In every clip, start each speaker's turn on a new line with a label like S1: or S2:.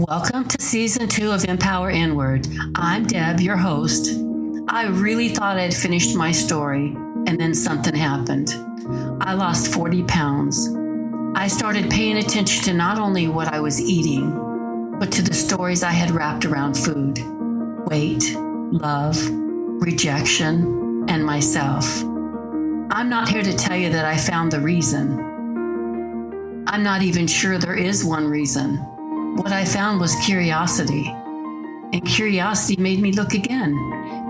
S1: Welcome to season 2 of Empower Inward. I'm Deb, your host. I really thought I'd finished my story, and then something happened. I lost 40 pounds. I started paying attention to not only what I was eating, but to the stories I had wrapped around food, weight, love, rejection, and myself. I'm not here to tell you that I found the reason. I'm not even sure there is one reason. What I found was curiosity, and curiosity made me look again.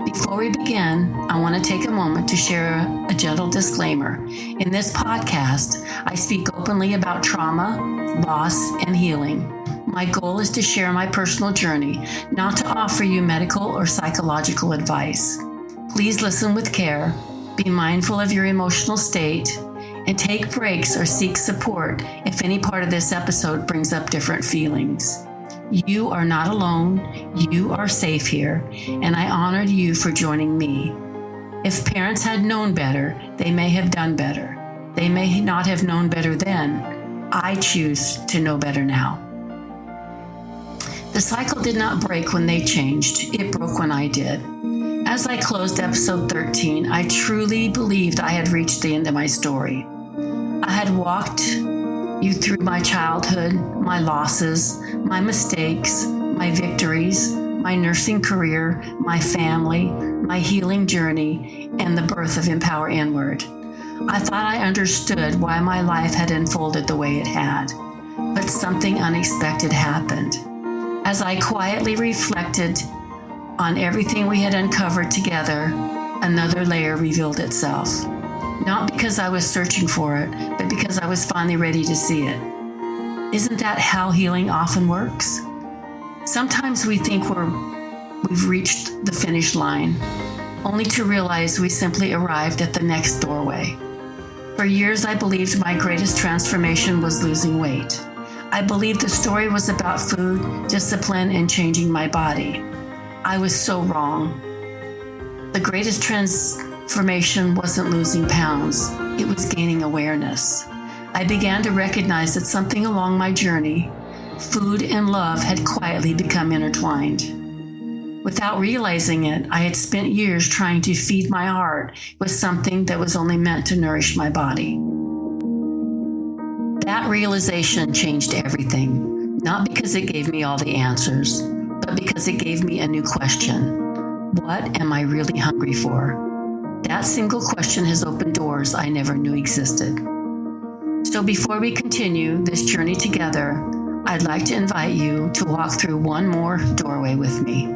S1: Before we begin, I want to take a moment to share a gentle disclaimer. In this podcast, I speak openly about trauma, loss, and healing. My goal is to share my personal journey, not to offer you medical or psychological advice. Please listen with care, be mindful of your emotional state, and take breaks or seek support if any part of this episode brings up different feelings. You are not alone. You are safe here, and I honor you for joining me. If parents had known better, they may have done better. They may not have known better then. I choose to know better now. The cycle did not break when they changed. It broke when I did. As I closed episode 13, I truly believed I had reached the end of my story. I had walked you through my childhood, my losses, my mistakes, my victories, my nursing career, my family, my healing journey, and the birth of Empower Inward. I thought I understood why my life had unfolded the way it had, but something unexpected happened. As I quietly reflected on everything we had uncovered together, another layer revealed itself. Not because I was searching for it, but because I was finally ready to see it. Isn't that how healing often works? Sometimes we think we've reached the finish line, only to realize we simply arrived at the next doorway. For years, I believed my greatest transformation was losing weight. I believed the story was about food, discipline, and changing my body. I was so wrong. The greatest transformation wasn't losing pounds, it was gaining awareness. I began to recognize that something along my journey, food and love, had quietly become intertwined. Without realizing it, I had spent years trying to feed my heart with something that was only meant to nourish my body. That realization changed everything, not because it gave me all the answers, but because it gave me a new question. What am I really hungry for? That single question has opened doors I never knew existed. So before we continue this journey together, I'd like to invite you to walk through one more doorway with me.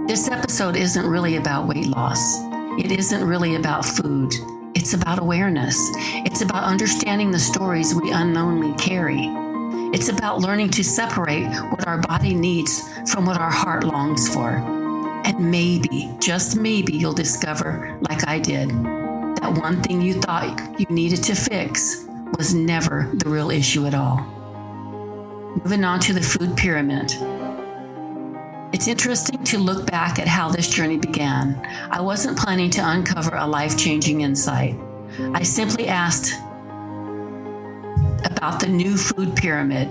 S1: This episode isn't really about weight loss. It isn't really about food. It's about awareness. It's about understanding the stories we unknowingly carry. It's about learning to separate what our body needs from what our heart longs for. And maybe, just maybe, you'll discover, like I did, that one thing you thought you needed to fix was never the real issue at all. Moving on to the food pyramid. It's interesting to look back at how this journey began. I wasn't planning to uncover a life-changing insight. I simply asked about the new food pyramid.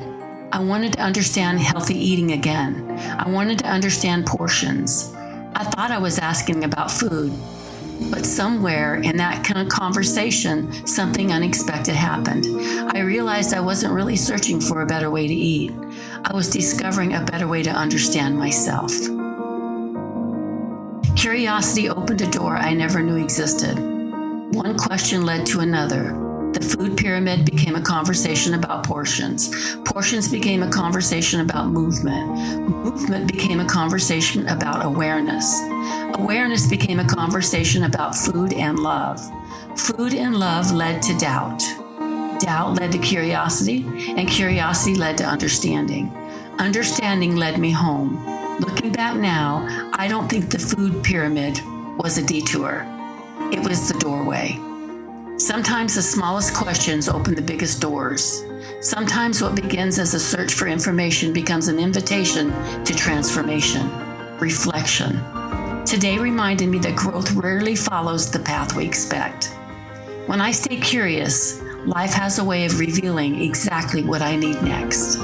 S1: I wanted to understand healthy eating again. I wanted to understand portions. I thought I was asking about food, but somewhere in that kind of conversation, something unexpected happened. I realized I wasn't really searching for a better way to eat. I was discovering a better way to understand myself. Curiosity opened a door I never knew existed. One question led to another. The food pyramid became a conversation about portions. Portions became a conversation about movement. Movement became a conversation about awareness. Awareness became a conversation about food and love. Food and love led to doubt. Doubt led to curiosity, and curiosity led to understanding. Understanding led me home. Looking back now, I don't think the food pyramid was a detour. It was the doorway. Sometimes the smallest questions open the biggest doors. Sometimes what begins as a search for information becomes an invitation to transformation, reflection. Today reminded me that growth rarely follows the path we expect. When I stay curious, life has a way of revealing exactly what I need next.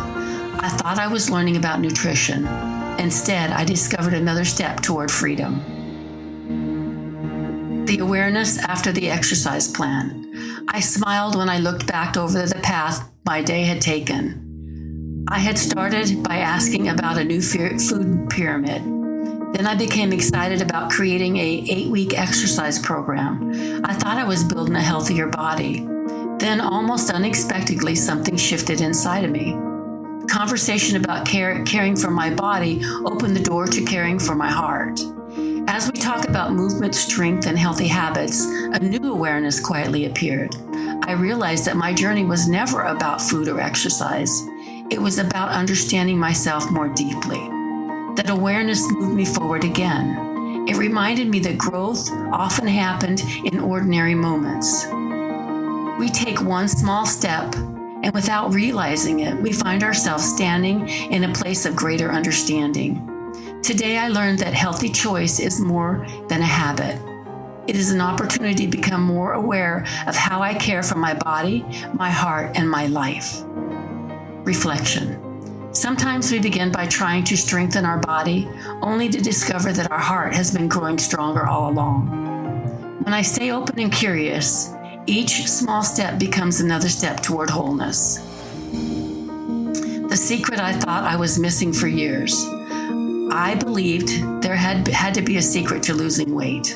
S1: I thought I was learning about nutrition. Instead, I discovered another step toward freedom. The awareness after the exercise plan. I smiled when I looked back over the path my day had taken. I had started by asking about a new food pyramid. Then I became excited about creating a 8-week exercise program. I thought I was building a healthier body. Then, almost unexpectedly, something shifted inside of me. The conversation about caring for my body opened the door to caring for my heart. As we talk about movement, strength, and healthy habits, a new awareness quietly appeared. I realized that my journey was never about food or exercise. It was about understanding myself more deeply. That awareness moved me forward again. It reminded me that growth often happened in ordinary moments. We take one small step, and without realizing it, we find ourselves standing in a place of greater understanding. Today, I learned that healthy choice is more than a habit. It is an opportunity to become more aware of how I care for my body, my heart, and my life. Reflection. Sometimes we begin by trying to strengthen our body, only to discover that our heart has been growing stronger all along. When I stay open and curious, each small step becomes another step toward wholeness. The secret I thought I was missing for years. I believed there had to be a secret to losing weight.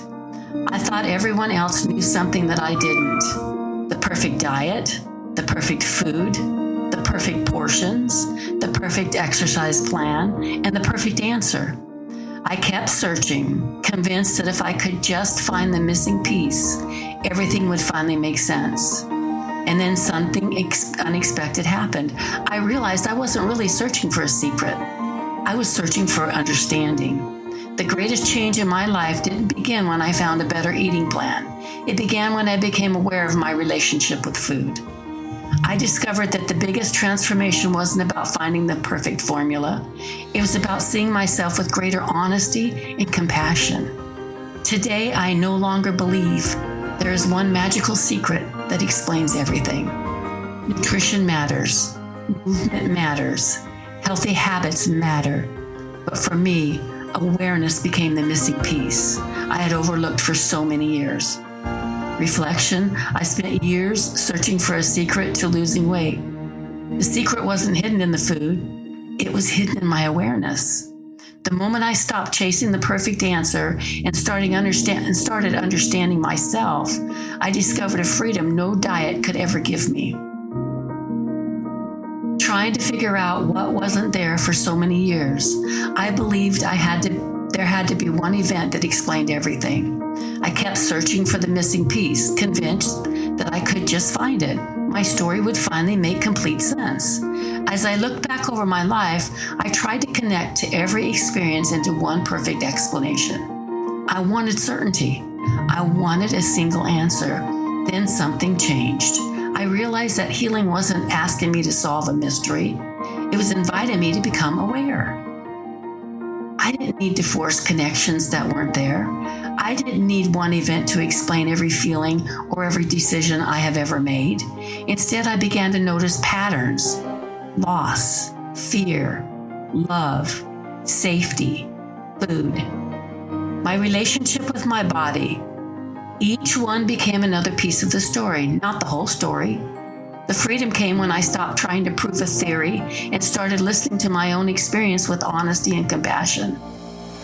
S1: I thought everyone else knew something that I didn't. The perfect diet, the perfect food, the perfect portions, the perfect exercise plan, and the perfect answer. I kept searching, convinced that if I could just find the missing piece, everything would finally make sense. And then something unexpected happened. I realized I wasn't really searching for a secret. I was searching for understanding. The greatest change in my life didn't begin when I found a better eating plan. It began when I became aware of my relationship with food. I discovered that the biggest transformation wasn't about finding the perfect formula. It was about seeing myself with greater honesty and compassion. Today, I no longer believe there is one magical secret that explains everything. Nutrition matters. Movement matters. Healthy habits matter. But for me, awareness became the missing piece I had overlooked for so many years. Reflection. I spent years searching for a secret to losing weight. The secret wasn't hidden in the food. It was hidden in my awareness. The moment I stopped chasing the perfect answer and started understanding myself, I discovered a freedom no diet could ever give me. Trying to figure out what wasn't there for so many years, I believed there had to be one event that explained everything. I kept searching for the missing piece, convinced that I could just find it. My story would finally make complete sense. As I looked back over my life, I tried to connect to every experience into one perfect explanation. I wanted certainty. I wanted a single answer. Then something changed. I realized that healing wasn't asking me to solve a mystery. It was inviting me to become aware. I didn't need to force connections that weren't there. I didn't need one event to explain every feeling or every decision I have ever made. Instead, I began to notice patterns: loss, fear, love, safety, food, my relationship with my body. Each one became another piece of the story, not the whole story. The freedom came when I stopped trying to prove a theory and started listening to my own experience with honesty and compassion.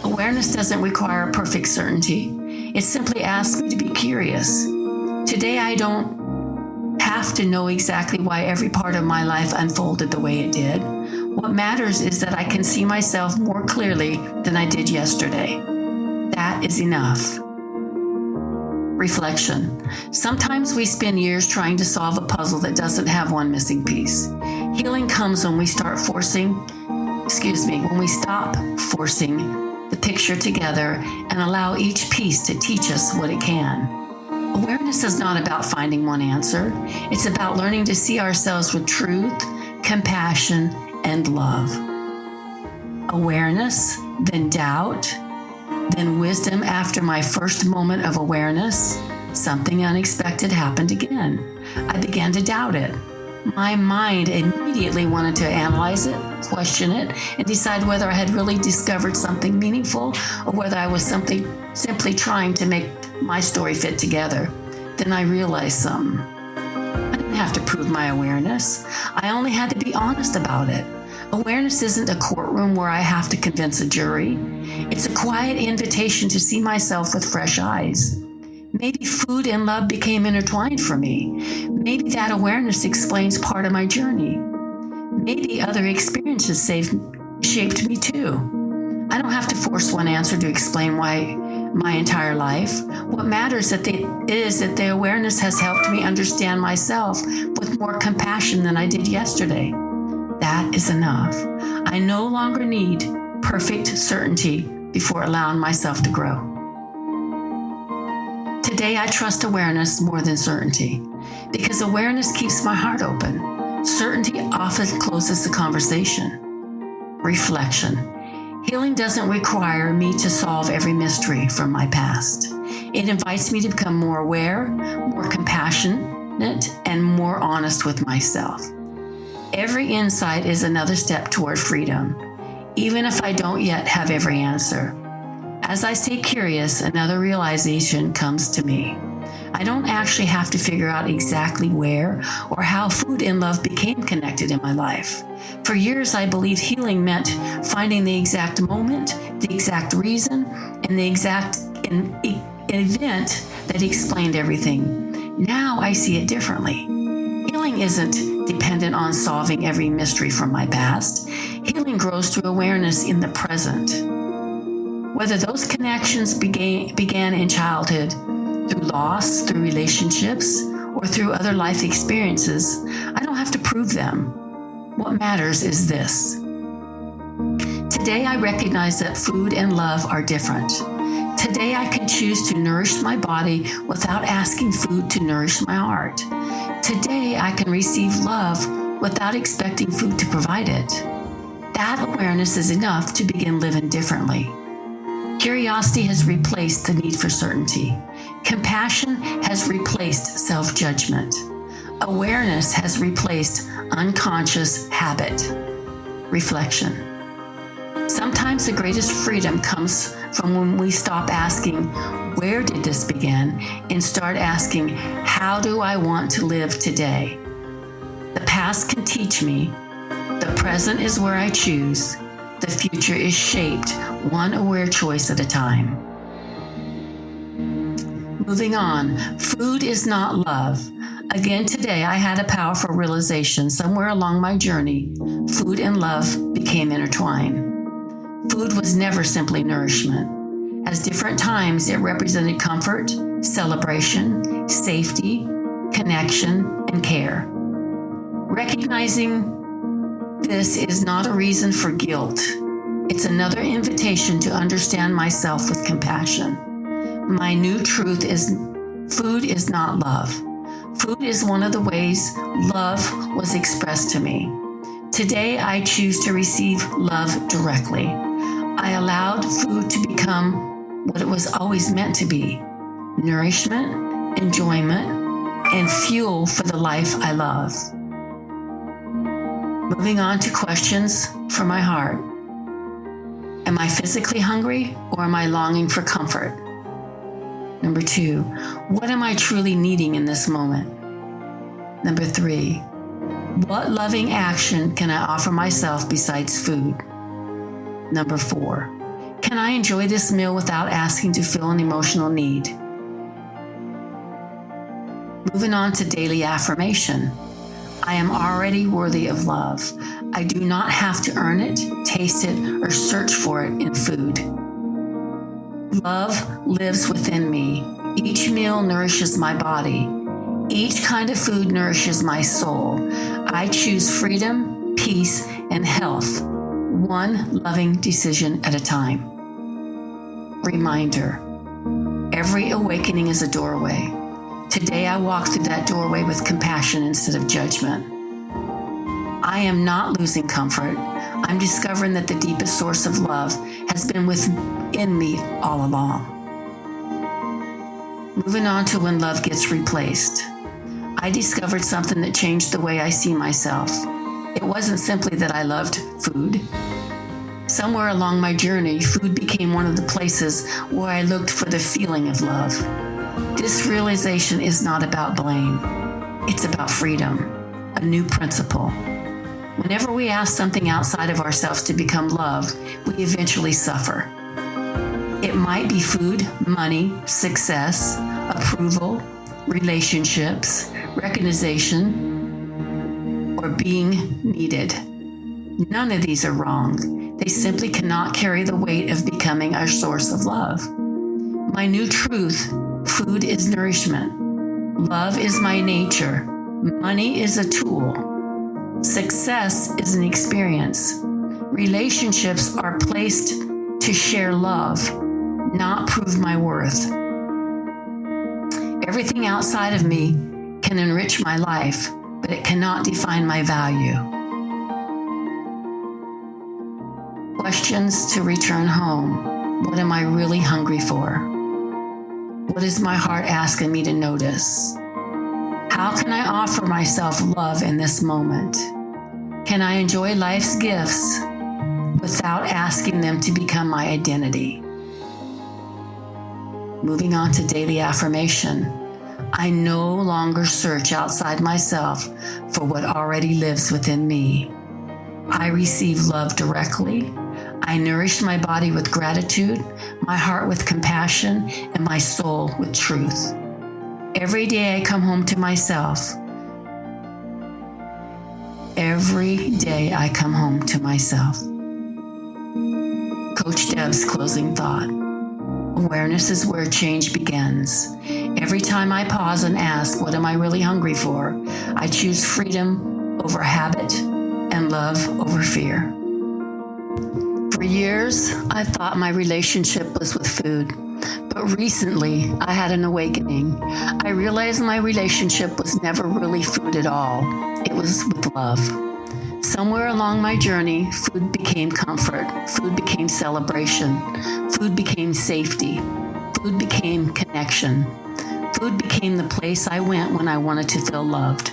S1: Awareness doesn't require perfect certainty. It simply asks me to be curious. Today, I don't have to know exactly why every part of my life unfolded the way it did. What matters is that I can see myself more clearly than I did yesterday. That is enough. Reflection. Sometimes we spend years trying to solve a puzzle that doesn't have one missing piece. Healing comes when we stop forcing the picture together and allow each piece to teach us what it can. Awareness is not about finding one answer. It's about learning to see ourselves with truth, compassion, and love. Awareness, then doubt, then wisdom. After my first moment of awareness, something unexpected happened again. I began to doubt it. My mind immediately wanted to analyze it, question it, and decide whether I had really discovered something meaningful or whether I was simply trying to make my story fit together. Then I realized something. I didn't have to prove my awareness. I only had to be honest about it. Awareness isn't a courtroom where I have to convince a jury. It's a quiet invitation to see myself with fresh eyes. Maybe food and love became intertwined for me. Maybe that awareness explains part of my journey. Maybe other experiences shaped me too. I don't have to force one answer to explain why my entire life. What matters is that the awareness has helped me understand myself with more compassion than I did yesterday. That is enough. I no longer need perfect certainty before allowing myself to grow. Today, I trust awareness more than certainty because awareness keeps my heart open. Certainty often closes the conversation. Reflection. Healing doesn't require me to solve every mystery from my past. It invites me to become more aware, more compassionate, and more honest with myself. Every insight is another step toward freedom, even if I don't yet have every answer. As I stay curious, another realization comes to me. I don't actually have to figure out exactly where or how food and love became connected in my life. For years, I believed healing meant finding the exact moment, the exact reason, and the exact event that explained everything. Now I see it differently. Healing isn't dependent on solving every mystery from my past. Healing grows through awareness in the present. Whether those connections began in childhood, through loss, through relationships, or through other life experiences, I don't have to prove them. What matters is this. Today, I recognize that food and love are different. Today, I can choose to nourish my body without asking food to nourish my heart. Today, I can receive love without expecting food to provide it. That awareness is enough to begin living differently. Curiosity has replaced the need for certainty. Compassion has replaced self-judgment. Awareness has replaced unconscious habit. Reflection. Sometimes the greatest freedom comes from when we stop asking, where did this begin? And start asking, how do I want to live today? The past can teach me. The present is where I choose. The future is shaped one aware choice at a time. Moving on, food is not love. Again today, I had a powerful realization somewhere along my journey. Food and love became intertwined. Food was never simply nourishment. At different times, it represented comfort, celebration, safety, connection, and care. Recognizing this is not a reason for guilt. It's another invitation to understand myself with compassion. My new truth is food is not love. Food is one of the ways love was expressed to me. Today, I choose to receive love directly. I allowed food to become what it was always meant to be: nourishment, enjoyment, and fuel for the life I love. Moving on to questions for my heart. Am I physically hungry or am I longing for comfort? Number 2, what am I truly needing in this moment? Number 3, what loving action can I offer myself besides food? Number 4, can I enjoy this meal without asking to fill an emotional need? Moving on to daily affirmation. I am already worthy of love. I do not have to earn it, taste it, or search for it in food. Love lives within me. Each meal nourishes my body. Each kind of food nourishes my soul. I choose freedom, peace, and health, one loving decision at a time. Reminder: every awakening is a doorway. Today, I walk through that doorway with compassion instead of judgment. I am not losing comfort. I'm discovering that the deepest source of love has been within me all along. Moving on to when love gets replaced. I discovered something that changed the way I see myself. It wasn't simply that I loved food. Somewhere along my journey, food became one of the places where I looked for the feeling of love. This realization is not about blame. It's about freedom, a new principle. Whenever we ask something outside of ourselves to become love, we eventually suffer. It might be food, money, success, approval, relationships, recognition, or being needed. None of these are wrong. They simply cannot carry the weight of becoming our source of love. My new truth: food is nourishment. Love is my nature. Money is a tool. Success is an experience. Relationships are placed to share love, not prove my worth. Everything outside of me can enrich my life, but it cannot define my value. Questions to return home. What am I really hungry for? What is my heart asking me to notice? How can I offer myself love in this moment? Can I enjoy life's gifts without asking them to become my identity? Moving on to daily affirmation. I no longer search outside myself for what already lives within me. I receive love directly. I nourish my body with gratitude, my heart with compassion, and my soul with truth. Every day I come home to myself. Every day I come home to myself. Coach Deb's closing thought. Awareness is where change begins. Every time I pause and ask, what am I really hungry for? I choose freedom over habit and love over fear. For years, I thought my relationship was with food, but recently I had an awakening. I realized my relationship was never really food at all. It was with love. Somewhere along my journey, food became comfort, food became celebration, food became safety, food became connection. Food became the place I went when I wanted to feel loved.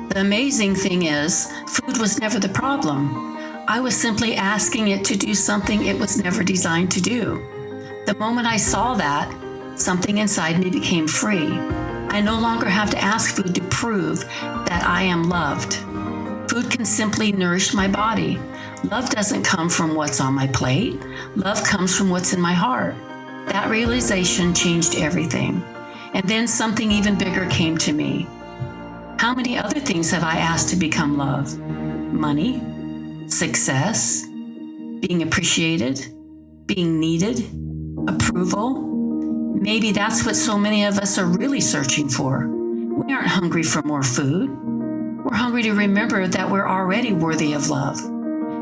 S1: The amazing thing is, food was never the problem. I was simply asking it to do something it was never designed to do. The moment I saw that, something inside me became free. I no longer have to ask food to prove that I am loved. Food can simply nourish my body. Love doesn't come from what's on my plate. Love comes from what's in my heart. That realization changed everything. And then something even bigger came to me. How many other things have I asked to become love? Money, success, being appreciated, being needed, approval. Maybe that's what so many of us are really searching for. We aren't hungry for more food. We're hungry to remember that we're already worthy of love.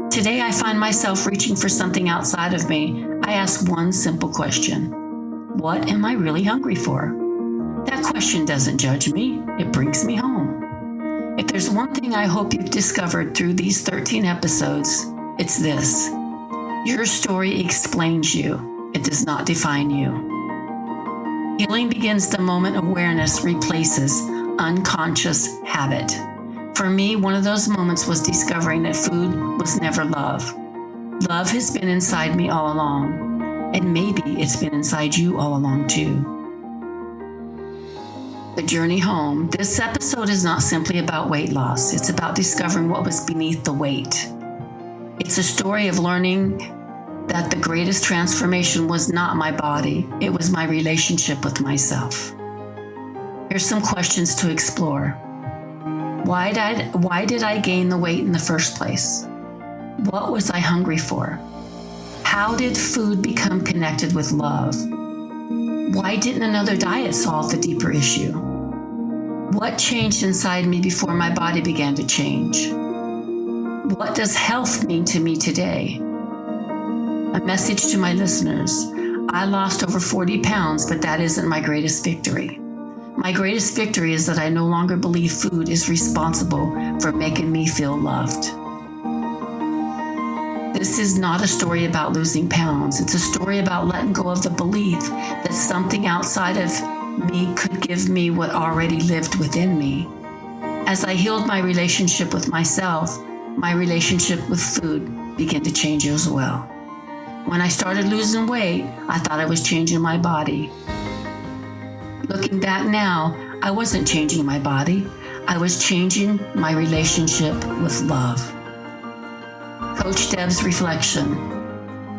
S1: Today, I find myself reaching for something outside of me. I ask one simple question. What am I really hungry for? That question doesn't judge me. It brings me home. If there's one thing I hope you've discovered through these 13 episodes, it's this. Your story explains you. It does not define you. Healing begins the moment awareness replaces unconscious habit. For me, one of those moments was discovering that food was never love. Love has been inside me all along, and maybe it's been inside you all along too. The journey home. This episode is not simply about weight loss. It's about discovering what was beneath the weight. It's a story of learning that the greatest transformation was not my body. It was my relationship with myself. Here's some questions to explore. Why did I gain the weight in the first place? What was I hungry for? How did food become connected with love? Why didn't another diet solve the deeper issue? What changed inside me before my body began to change? What does health mean to me today? A message to my listeners. I lost over 40 pounds, but that isn't my greatest victory. My greatest victory is that I no longer believe food is responsible for making me feel loved. This is not a story about losing pounds. It's a story about letting go of the belief that something outside of me could give me what already lived within me. As I healed my relationship with myself, my relationship with food began to change as well. When I started losing weight, I thought I was changing my body. Looking back now, I wasn't changing my body. I was changing my relationship with love. Coach Deb's reflection.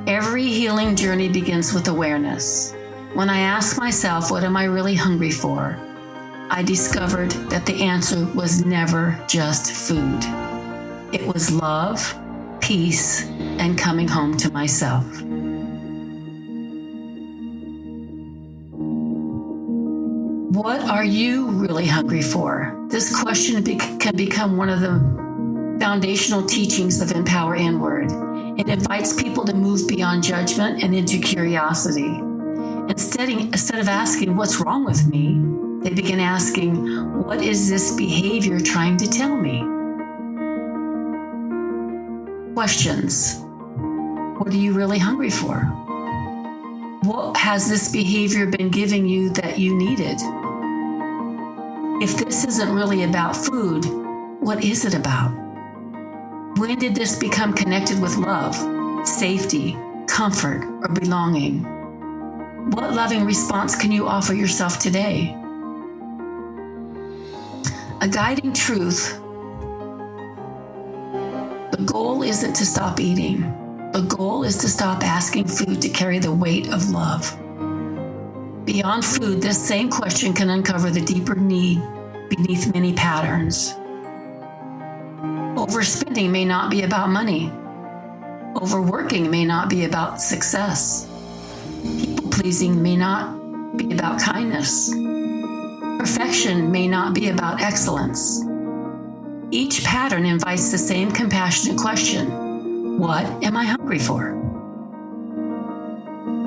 S1: Every healing journey begins with awareness. When I asked myself, what am I really hungry for? I discovered that the answer was never just food. It was love, peace, and coming home to myself. What are you really hungry for? This question can become one of the foundational teachings of Empower Inward. It invites people to move beyond judgment and into curiosity. Instead of asking, what's wrong with me? They begin asking, what is this behavior trying to tell me? Questions. What are you really hungry for? What has this behavior been giving you that you needed? If this isn't really about food, what is it about? When did this become connected with love, safety, comfort, or belonging? What loving response can you offer yourself today? A guiding truth. The goal isn't to stop eating. The goal is to stop asking food to carry the weight of love. Beyond food, this same question can uncover the deeper need beneath many patterns. Overspending may not be about money. Overworking may not be about success. People-pleasing may not be about kindness. Perfection may not be about excellence. Each pattern invites the same compassionate question: what am I hungry for?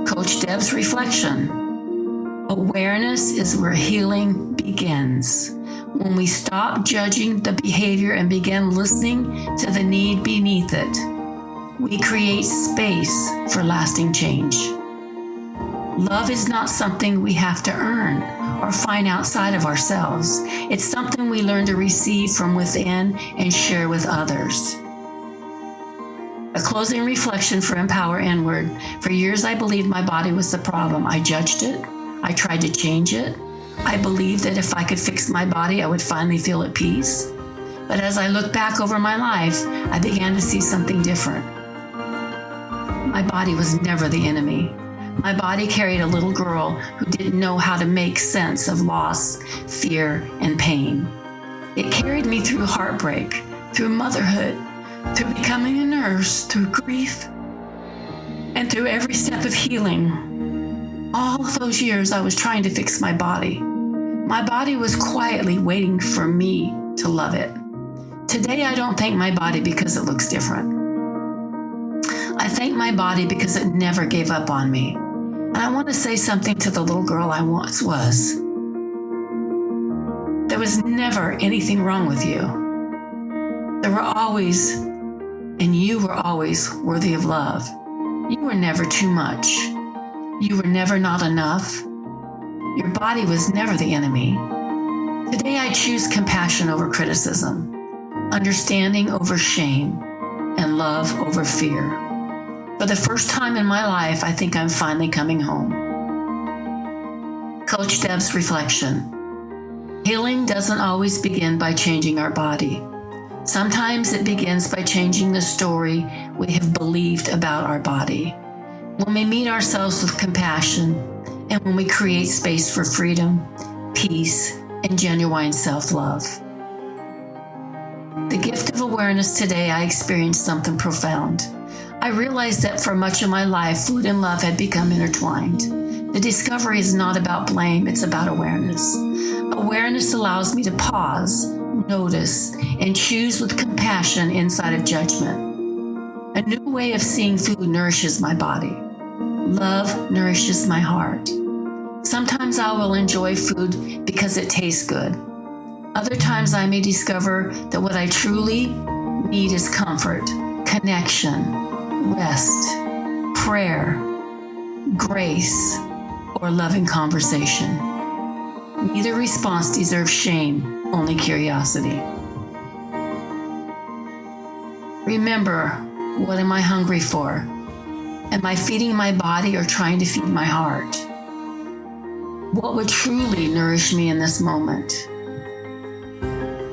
S1: Coach Deb's reflection. Awareness is where healing begins. When we stop judging the behavior and begin listening to the need beneath it, we create space for lasting change. Love is not something we have to earn or find outside of ourselves. It's something we learn to receive from within and share with others. A closing reflection for Empower Inward. For years, I believed my body was the problem. I judged it. I tried to change it. I believed that if I could fix my body, I would finally feel at peace. But as I look back over my life, I began to see something different. My body was never the enemy. My body carried a little girl who didn't know how to make sense of loss, fear, and pain. It carried me through heartbreak, through motherhood, through becoming a nurse, through grief, and through every step of healing. All of those years I was trying to fix my body. My body was quietly waiting for me to love it. Today I don't thank my body because it looks different. I thank my body because it never gave up on me. And I want to say something to the little girl I once was. There was never anything wrong with you. There were always, and you were always worthy of love. You were never too much. You were never not enough. Your body was never the enemy. Today I choose compassion over criticism, understanding over shame, and love over fear. For the first time in my life, I think I'm finally coming home. Coach Deb's reflection. Healing doesn't always begin by changing our body. Sometimes it begins by changing the story we have believed about our body. When we meet ourselves with compassion, and when we create space for freedom, peace, and genuine self-love. The gift of awareness today, I experienced something profound. I realized that for much of my life, food and love had become intertwined. The discovery is not about blame, it's about awareness. Awareness allows me to pause, notice, and choose with compassion inside of judgment. A new way of seeing food nourishes my body. Love nourishes my heart. Sometimes I will enjoy food because it tastes good. Other times I may discover that what I truly need is comfort, connection, rest, prayer, grace, or loving conversation. Neither response deserves shame, only curiosity. Remember, what am I hungry for? Am I feeding my body or trying to feed my heart? What would truly nourish me in this moment?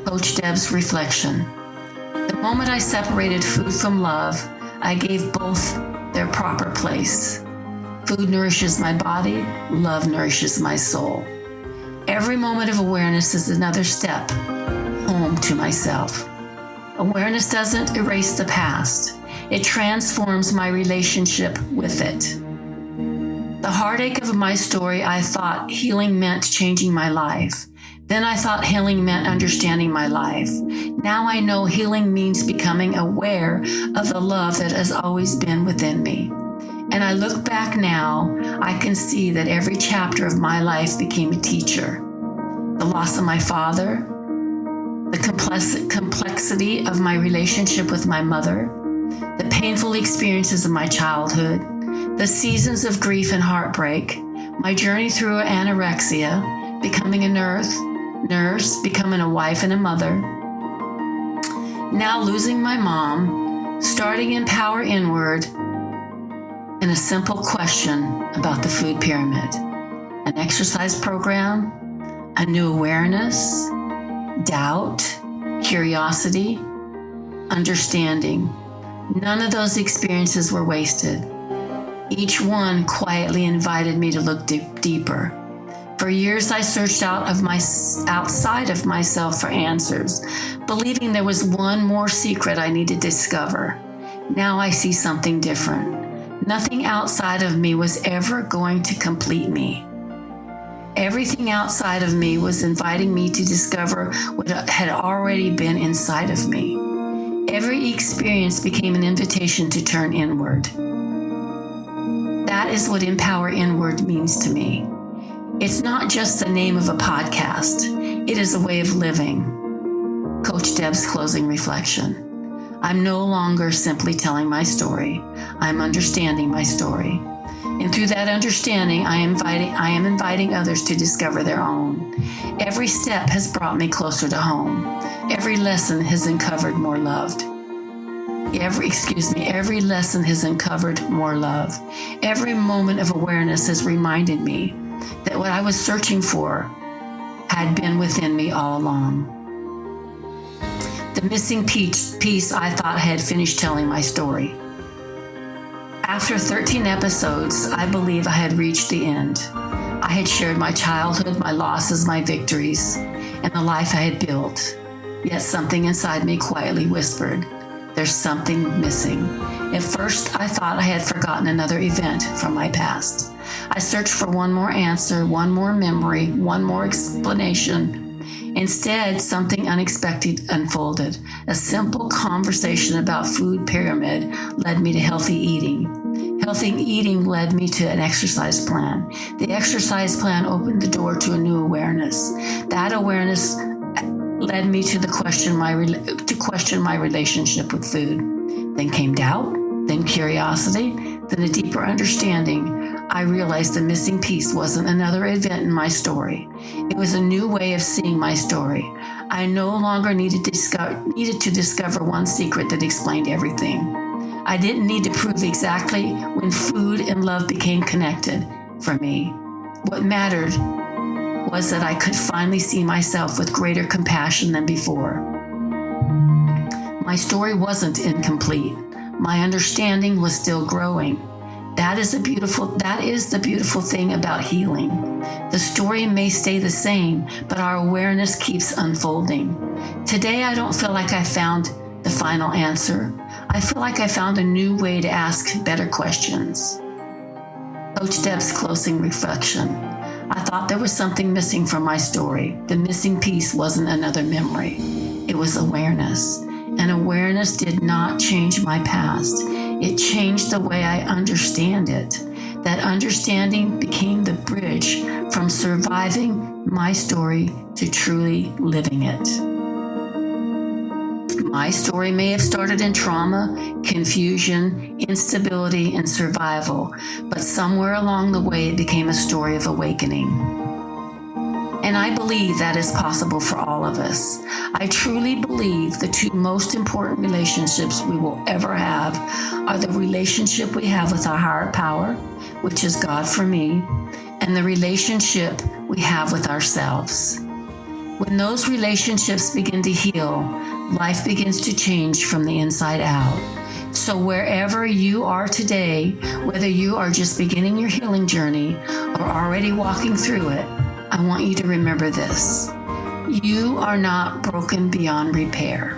S1: Coach Deb's reflection. The moment I separated food from love, I gave both their proper place. Food nourishes my body, love nourishes my soul. Every moment of awareness is another step home to myself. Awareness doesn't erase the past. It transforms my relationship with it. The heartache of my story, I thought healing meant changing my life. Then I thought healing meant understanding my life. Now I know healing means becoming aware of the love that has always been within me. And I look back now, I can see that every chapter of my life became a teacher. The loss of my father, the complexity of my relationship with my mother, the painful experiences of my childhood, the seasons of grief and heartbreak, my journey through anorexia, becoming a nurse, becoming a wife and a mother, now losing my mom, starting Empower Inward, and a simple question about the food pyramid, an exercise program, a new awareness, doubt, curiosity, understanding. None of those experiences were wasted. Each one quietly invited me to look deeper. For years, I searched outside of myself for answers, believing there was one more secret I needed to discover. Now I see something different. Nothing outside of me was ever going to complete me. Everything outside of me was inviting me to discover what had already been inside of me. Every experience became an invitation to turn inward. That is what Empower Inward means to me. It's not just the name of a podcast. It is a way of living. Coach Deb's closing reflection. I'm no longer simply telling my story. I'm understanding my story. And through that understanding, I am inviting others to discover their own. Every step has brought me closer to home. Every lesson has uncovered more loved. Every lesson has uncovered more love. Every moment of awareness has reminded me that what I was searching for had been within me all along. The missing piece I thought I had finished telling my story. After 13 episodes, I believe I had reached the end. I had shared my childhood, my losses, my victories, and the life I had built. Yet something inside me quietly whispered, there's something missing. At first, I thought I had forgotten another event from my past. I searched for one more answer, one more memory, one more explanation. Instead, something unexpected unfolded. A simple conversation about food pyramid led me to healthy eating. Healthy eating led me to an exercise plan. The exercise plan opened the door to a new awareness. That awareness led me to question my relationship with food. Then came doubt, then curiosity, then a deeper understanding. I realized the missing piece wasn't another event in my story. It was a new way of seeing my story. I no longer needed to discover one secret that explained everything. I didn't need to prove exactly when food and love became connected for me. What mattered was that I could finally see myself with greater compassion than before. My story wasn't incomplete. My understanding was still growing. That is the beautiful thing about healing. The story may stay the same, but our awareness keeps unfolding. Today, I don't feel like I found the final answer. I feel like I found a new way to ask better questions. Coach Deb's closing reflection. I thought there was something missing from my story. The missing piece wasn't another memory. It was awareness. And awareness did not change my past. It changed the way I understand it. That understanding became the bridge from surviving my story to truly living it. My story may have started in trauma, confusion, instability, and survival, but somewhere along the way it became a story of awakening. And I believe that is possible for all of us. I truly believe the two most important relationships we will ever have are the relationship we have with our higher power, which is God for me, and the relationship we have with ourselves. When those relationships begin to heal, life begins to change from the inside out. So wherever you are today, whether you are just beginning your healing journey or already walking through it, I want you to remember this. You are not broken beyond repair.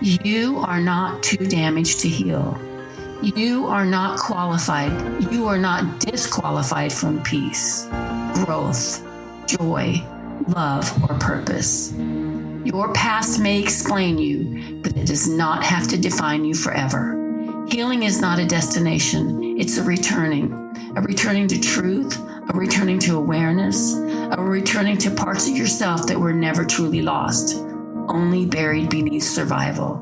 S1: You are not too damaged to heal. You are not qualified. You are not disqualified from peace, growth, joy, love, or purpose. Your past may explain you, but it does not have to define you forever. Healing is not a destination. It's a returning to truth, a returning to awareness, a returning to parts of yourself that were never truly lost, only buried beneath survival.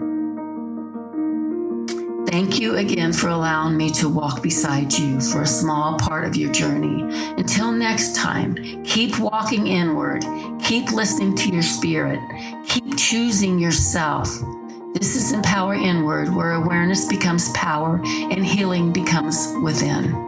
S1: Thank you again for allowing me to walk beside you for a small part of your journey. Until next time, keep walking inward, keep listening to your spirit, keep choosing yourself. This is Empower Inward, where awareness becomes power and healing becomes within.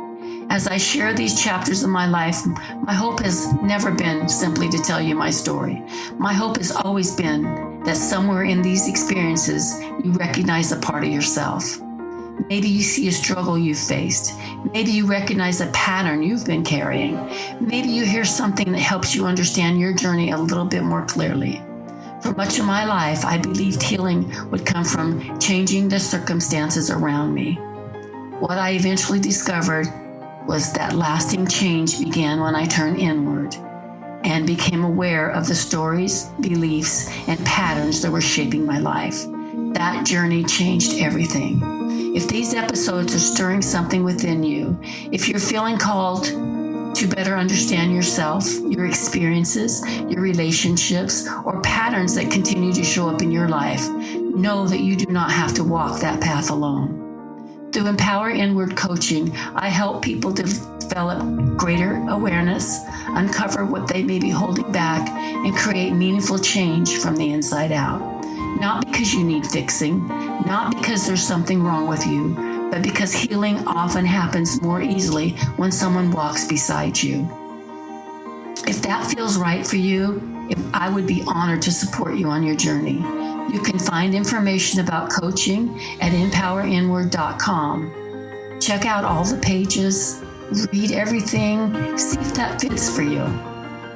S1: As I share these chapters of my life, my hope has never been simply to tell you my story. My hope has always been that somewhere in these experiences, you recognize a part of yourself. Maybe you see a struggle you've faced. Maybe you recognize a pattern you've been carrying. Maybe you hear something that helps you understand your journey a little bit more clearly. For much of my life, I believed healing would come from changing the circumstances around me. What I eventually discovered was that lasting change began when I turned inward and became aware of the stories, beliefs, and patterns that were shaping my life. That journey changed everything. If these episodes are stirring something within you, if you're feeling called to better understand yourself, your experiences, your relationships, or patterns that continue to show up in your life, know that you do not have to walk that path alone. Through Empower Inward coaching, I help people develop greater awareness, uncover what they may be holding back, and create meaningful change from the inside out. Not because you need fixing, not because there's something wrong with you, but because healing often happens more easily when someone walks beside you. If that feels right for you, I would be honored to support you on your journey. You can find information about coaching at empowerinward.com. Check out all the pages, read everything, see if that fits for you.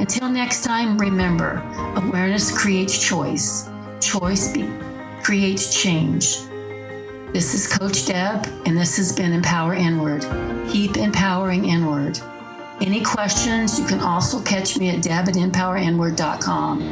S1: Until next time, remember, awareness creates choice. Choice creates change. This is Coach Deb, and this has been Empower Inward. Keep empowering inward. Any questions, you can also catch me at deb@empowerinward.com.